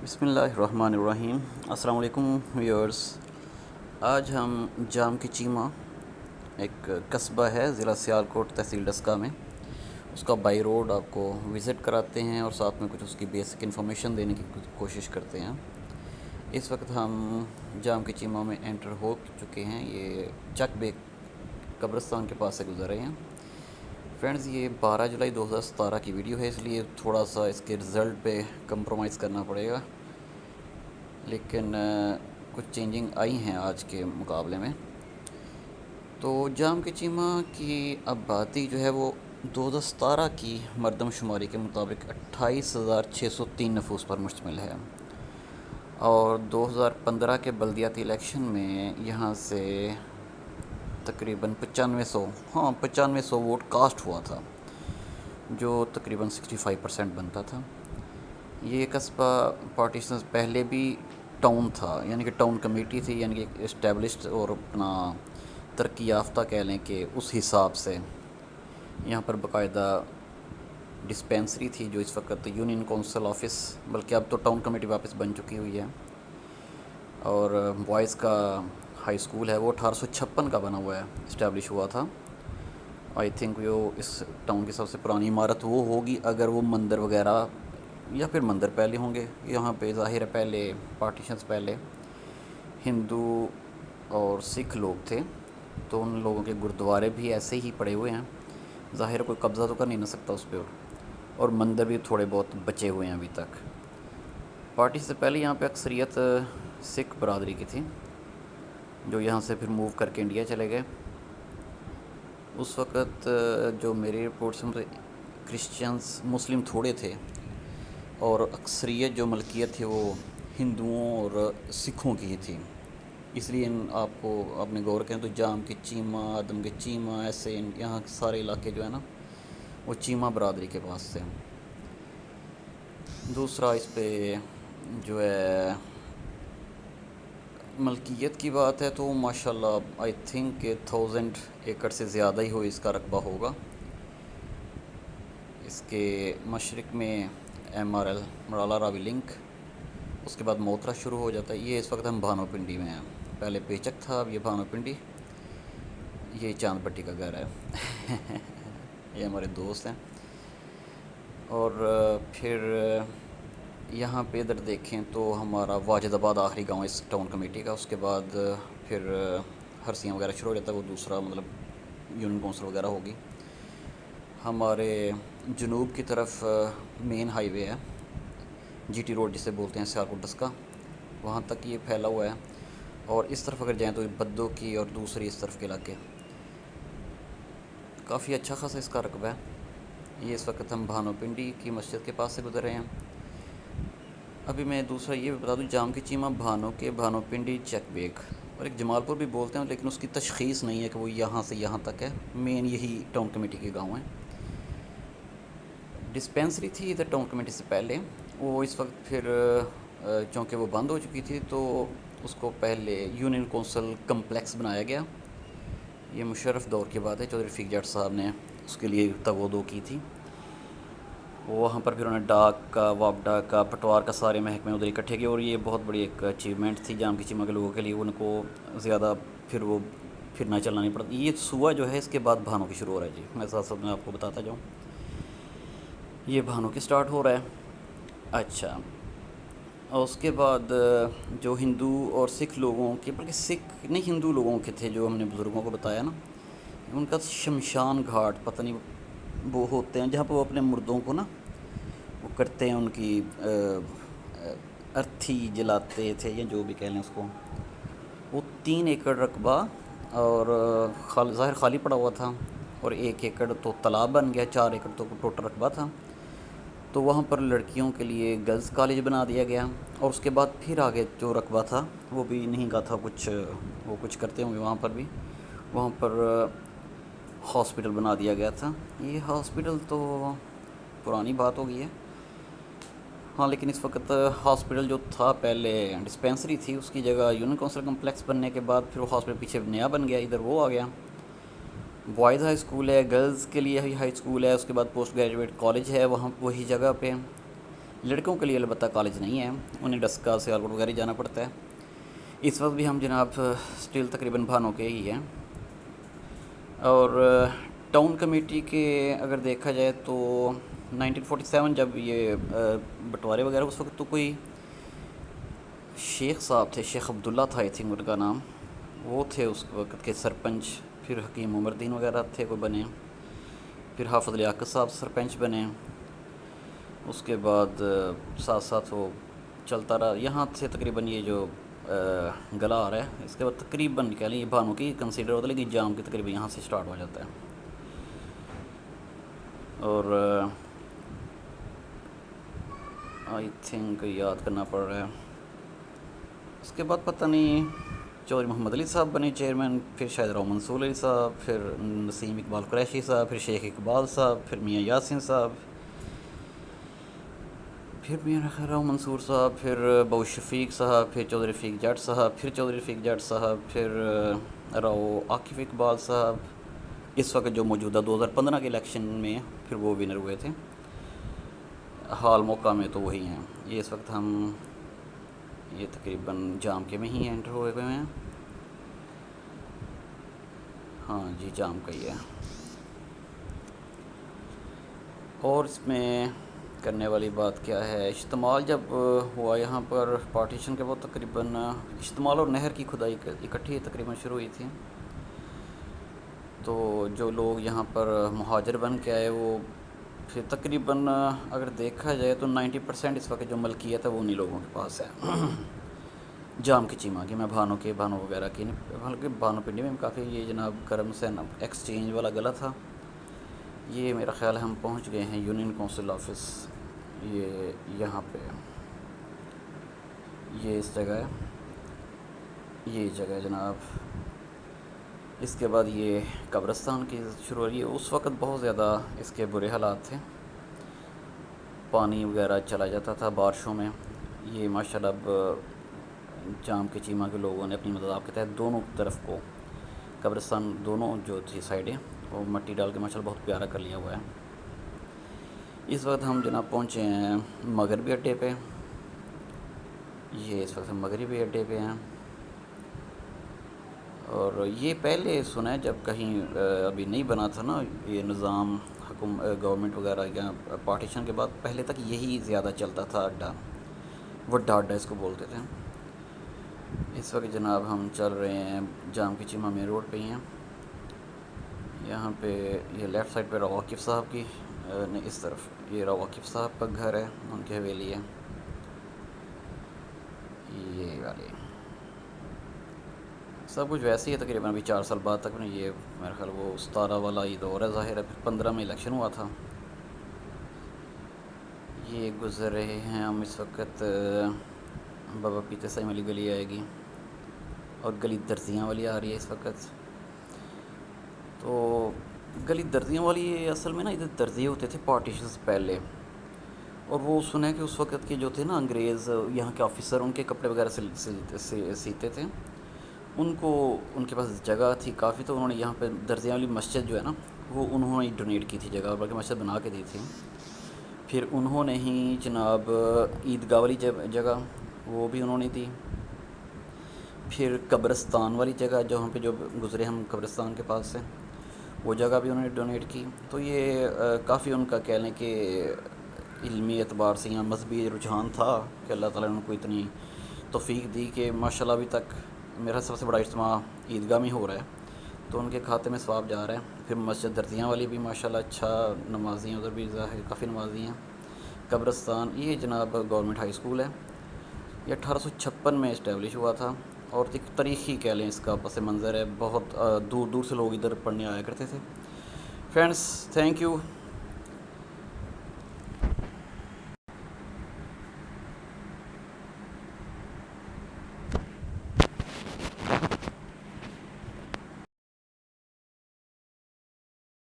بسم اللہ الرحمن الرحیم۔ السلام علیکم ویورز۔ آج ہم جام کی چیمہ ایک قصبہ ہے ضلع سیالکوٹ تحصیل ڈسکہ میں، اس کا بائی روڈ آپ کو وزٹ کراتے ہیں اور ساتھ میں کچھ اس کی بیسک انفارمیشن دینے کی کوشش کرتے ہیں۔ اس وقت ہم جام کی چیمہ میں انٹر ہو چکے ہیں۔ یہ چک بیگ قبرستان کے پاس سے گزر رہے ہیں۔ فرینڈز، یہ 12 جولائی 2017 کی ویڈیو ہے، اس لیے تھوڑا سا اس کے رزلٹ پہ کمپرومائز کرنا پڑے گا، لیکن کچھ چینجنگ آئی ہیں آج کے مقابلے میں۔ تو جام کی چیمہ کی آبادی جو ہے وہ 2017 کی مردم شماری کے مطابق 28,603 نفوس پر مشتمل ہے، اور 2015 کے بلدیاتی الیکشن میں یہاں سے تقریباً 9500 ووٹ کاسٹ ہوا تھا، جو تقریباً 65% بنتا تھا۔ یہ قصبہ پارٹیشنز پہلے بھی ٹاؤن تھا، یعنی کہ ٹاؤن کمیٹی تھی، یعنی کہ اسٹیبلشڈ اور اپنا ترقی یافتہ کہہ لیں کہ اس حساب سے یہاں پر باقاعدہ ڈسپینسری تھی، جو اس وقت یونین کونسل آفس، بلکہ اب تو ٹاؤن کمیٹی واپس بن چکی ہوئی ہے، اور بوائز کا ہائی اسکول ہے وہ 1856 کا بنا ہوا ہے، اسٹیبلش ہوا تھا۔ آئی تھنک وہ اس ٹاؤن کی سب سے پرانی عمارت وہ ہوگی، اگر وہ مندر وغیرہ یا پھر مندر پہلے ہوں گے یہاں پہ۔ ظاہر ہے پہلے پارٹیشنز پہلے ہندو اور سکھ لوگ تھے، تو ان لوگوں کے گرودوارے بھی ایسے ہی پڑے ہوئے ہیں، ظاہر کوئی قبضہ تو کر نہیں نہ سکتا اس پہ، اور مندر بھی تھوڑے بہت بچے ہوئے ہیں ابھی تک۔ پارٹی سے پہلے یہاں پہ اکثریت سکھ برادری کی تھی، جو یہاں سے پھر موو کر کے انڈیا چلے گئے۔ اس وقت جو میری رپورٹ سے کرسچنز مسلم تھوڑے تھے، اور اکثریت جو ملکیت تھی وہ ہندوؤں اور سکھوں کی ہی تھی۔ اس لیے آپ کو اپنے غور کریں تو جام کی چیمہ، آدم کے چیمہ، ایسے یہاں سارے علاقے جو ہے نا وہ چیمہ برادری کے پاس سے۔ دوسرا اس پہ جو ہے ملکیت کی بات ہے تو ماشاءاللہ آئی تھنک کہ 1000 ایکڑ سے زیادہ ہی اس کا رقبہ ہوگا۔ اس کے مشرق میں MRL مرالا راوی لنک، اس کے بعد موترا شروع ہو جاتا ہے۔ یہ اس وقت ہم بھانو پنڈی میں ہیں، پہلے پیچک تھا، اب یہ بھانو پنڈی، یہ چاند پٹی کا گھر ہے یہ ہمارے دوست ہیں۔ اور پھر یہاں پہ ادھر دیکھیں تو ہمارا واجد آباد آخری گاؤں اس ٹاؤن کمیٹی کا، اس کے بعد پھر ہرسیاں وغیرہ شروع ہو جاتا ہے، وہ دوسرا مطلب یونین کونسل وغیرہ ہوگی۔ ہمارے جنوب کی طرف مین ہائی وے ہے، GT روڈ جسے بولتے ہیں، سیالکوٹ ڈسکہ، وہاں تک یہ پھیلا ہوا ہے۔ اور اس طرف اگر جائیں تو بدو کی اور دوسری اس طرف کے علاقے، کافی اچھا خاصا اس کا رقبہ ہے۔ یہ اس وقت ہم بھانو پنڈی کی مسجد کے پاس سے گزر رہے ہیں۔ ابھی میں دوسرا یہ بتا دوں، جام کی چیمہ بھانو پنڈی چک بیگ اور ایک جمال پور بھی بولتے ہیں، لیکن اس کی تشخیص نہیں ہے کہ وہ یہاں سے یہاں تک ہے، مین یہی ٹاؤن کمیٹی کے گاؤں ہیں۔ ڈسپینسری تھی ادھر ٹاؤن کمیٹی سے پہلے، وہ اس وقت پھر چونکہ وہ بند ہو چکی تھی تو اس کو پہلے یونین کونسل کمپلیکس بنایا گیا۔ یہ مشرف دور کی بات ہے، چودھری رفیق جٹ صاحب نے اس کے لیے تغودو کی تھی۔ وہاں پر پھر انہوں نے ڈاک کا، واپڈا کا، پٹوار کا سارے محکمے ادھر اکٹھے کیے، اور یہ بہت بڑی ایک اچیومنٹ تھی جام کی چیمہ کے لوگوں کے لیے۔ ان کو زیادہ پھر وہ پھرنا چلنا نہیں پڑتا۔ یہ صوبہ جو ہے اس کے بعد بھانو کی شروع ہو رہا ہے، جی میں ساتھ ساتھ میں آپ کو بتاتا جاؤں، یہ بھانو کی سٹارٹ ہو رہا ہے۔ اچھا، اور اس کے بعد جو ہندو اور سکھ لوگوں کے، بلکہ سکھ نہیں ہندو لوگوں کے تھے، جو ہم نے بزرگوں کو بتایا نا، ان کا شمشان گھاٹ پتہ نہیں وہ ہوتے ہیں جہاں پہ وہ اپنے مردوں کو نا وہ کرتے ہیں، ان کی ارتھی جلاتے تھے یا جو بھی کہہ لیں اس کو۔ وہ 3 ایکڑ رقبہ اور ظاہر خالی پڑا ہوا تھا، اور 1 ایکڑ تو تالاب بن گیا، 4 ایکڑ تو ٹوٹل رقبہ تھا۔ تو وہاں پر لڑکیوں کے لیے گرلز کالج بنا دیا گیا، اور اس کے بعد پھر آگے جو رقبہ تھا وہ بھی نہیں کا تھا، وہ کچھ کرتے ہوں گے وہاں پر بھی، وہاں پر ہاسپٹل بنا دیا گیا تھا۔ یہ ہاسپٹل تو پرانی بات ہو گئی ہے، ہاں، لیکن اس وقت ہاسپٹل جو تھا پہلے ڈسپینسری تھی، اس کی جگہ یونین کونسل کمپلیکس بننے کے بعد پھر وہ ہاسپٹل پیچھے نیا بن گیا، ادھر وہ آ گیا۔ بوائز ہائی اسکول ہے، گرلز کے لیے ہائی اسکول ہے، اس کے بعد پوسٹ گریجویٹ کالج ہے وہاں وہی جگہ پہ، لڑکوں کے لیے البتہ کالج نہیں ہے، انہیں ڈسکا سیالکوٹ وغیرہ جانا پڑتا ہے۔ اس وقت بھی ہم جناب اسٹل تقریباً بھانوں کے ہی ہیں، اور ٹاؤن کمیٹی کے اگر دیکھا جائے تو 1947 جب یہ بٹوارے وغیرہ، اس وقت تو کوئی شیخ صاحب تھے، شیخ عبداللہ تھا آئی تھنک ان کا نام، وہ تھے اس وقت کے سرپنچ، پھر حکیم عمر دین وغیرہ تھے کوئی بنے، پھر حافظ لیاقت صاحب سرپنچ بنے، اس کے بعد ساتھ ساتھ وہ چلتا رہا، یہاں سے تقریباً یہ جو گلا آ رہا ہے، اس کے بعد تقریباً کہہ لیں یہ بھانوں کی کنسیڈر ہوتا ہے، لیکن جام کی تقریباً یہاں سے سٹارٹ ہو جاتا ہے۔ اور آئی تھنک یاد کرنا پڑ رہا ہے، اس کے بعد پتہ نہیں چودھری محمد علی صاحب بنے چیئرمین، پھر شاید راؤ منصور علی صاحب، پھر نسیم اقبال قریشی صاحب، پھر شیخ اقبال صاحب، پھر میاں یاسین صاحب، پھر میاں راؤ منصور صاحب، پھر بہو شفیق صاحب، پھر چودھری رفیق جٹ صاحب، پھر چودھری رفیق جٹ صاحب، پھر راؤ عاقف اقبال صاحب، اس وقت جو موجودہ 2015 کے الیکشن میں پھر وہ ونر ہوئے تھے، حال موقع میں تو وہی ہیں۔ یہ اس وقت ہم یہ تقریباً جام کے میں ہی انٹر ہوئے ہیں، ہاں جی جام کا ہی ہے۔ اور اس میں کرنے والی بات کیا ہے، اشتمال جب ہوا یہاں پر پارٹیشن کے بعد، تقریباً اشتمال اور نہر کی کھدائی اکٹھی تقریباً شروع ہوئی تھی، تو جو لوگ یہاں پر مہاجر بن کے آئے وہ پھر تقریباً اگر دیکھا جائے تو 90% اس وقت جو ملکیت ہے وہ انہی لوگوں کے پاس ہے جام کی چیمہ کی، میں بھانوں وغیرہ کی نہیں، بلکہ بھانوں پنڈی میں کافی یہ جناب کرم سے ایکسچینج والا گلا تھا۔ یہ میرا خیال ہے ہم پہنچ گئے ہیں یونین کونسل آفس، یہ یہاں پہ یہ اس جگہ ہے، یہ جگہ ہے جناب۔ اس کے بعد یہ قبرستان کی شروع ہوئی، اس وقت بہت زیادہ اس کے برے حالات تھے، پانی وغیرہ چلا جاتا تھا بارشوں میں۔ یہ ماشاءاللہ اب جام کے چیمہ کے لوگوں نے اپنی مدد کے تحت دونوں طرف کو قبرستان دونوں جو تھی سائڈیں وہ مٹی ڈال کے ماشاءاللہ بہت پیارا کر لیا ہوا ہے۔ اس وقت ہم جناب پہنچے ہیں مغربی اڈے پہ، یہ اس وقت ہم مغربی اڈے پہ ہیں، اور یہ پہلے سنا ہے جب کہیں ابھی نہیں بنا تھا نا یہ نظام گورنمنٹ وغیرہ یا پارٹیشن کے بعد، پہلے تک یہی زیادہ چلتا تھا اڈا، وڈا اڈا اس کو بولتے تھے۔ اس وقت جناب ہم چل رہے ہیں جام کی چیمہ مین روڈ پہ ہی ہیں، یہاں پہ یہ لیفٹ سائڈ پہ راؤ عاقف صاحب کی نہیں، اس طرف یہ راؤ عاقف صاحب کا گھر ہے، ان کی حویلی ہے یہ والی، سب کچھ ویسے ہی ہے تقریباً ابھی 4 سال بعد تک یہ میرا خیال وہ 17 والا یہ دور ہے ظاہر ہے، پھر 15 میں الیکشن ہوا تھا۔ یہ گزر رہے ہیں ہم اس وقت، بابا پیتے سائم والی گلی آئے گی، اور گلی درزیاں والی آ رہی ہے اس وقت۔ تو گلی درزیاں والی اصل میں نا ادھر درزی ہوتے تھے پارٹیشن سے پہلے، اور وہ سنا ہے کہ اس وقت کے جو تھے نا انگریز یہاں کے آفیسر ان کے کپڑے وغیرہ سیتے تھے، ان کو ان کے پاس جگہ تھی کافی، تو انہوں نے یہاں پہ درزیاں والی مسجد جو ہے نا وہ انہوں نے ڈونیٹ کی تھی جگہ، بلکہ مسجد بنا کے دی تھی۔ پھر انہوں نے ہی جناب عیدگاہ والی جگہ وہ بھی انہوں نے دی، پھر قبرستان والی جگہ جہاں پہ جو گزرے ہم قبرستان کے پاس سے، وہ جگہ بھی انہوں نے ڈونیٹ کی۔ تو یہ کافی ان کا کہہ لیں کہ علمی اعتبار سے یا مذہبی رجحان تھا کہ اللہ تعالیٰ نے ان کو اتنی توفیق دی کہ ماشاءاللہ ابھی تک میرا سب سے بڑا اجتماع عیدگاہ میں ہو رہا ہے، تو ان کے کھاتے میں ثواب جا رہا ہے۔ پھر مسجد درزیاں والی بھی ماشاءاللہ اچھا نمازی ہیں، ادھر بھی ظاہر کافی نمازی ہیں۔ قبرستان یہ جناب گورنمنٹ ہائی اسکول ہے، یہ 1856 میں اسٹیبلش ہوا تھا، اور ایک تاریخی کہہ لیں اس کا پس منظر ہے، بہت دور دور سے لوگ ادھر پڑھنے آیا کرتے تھے۔ Friends thank you.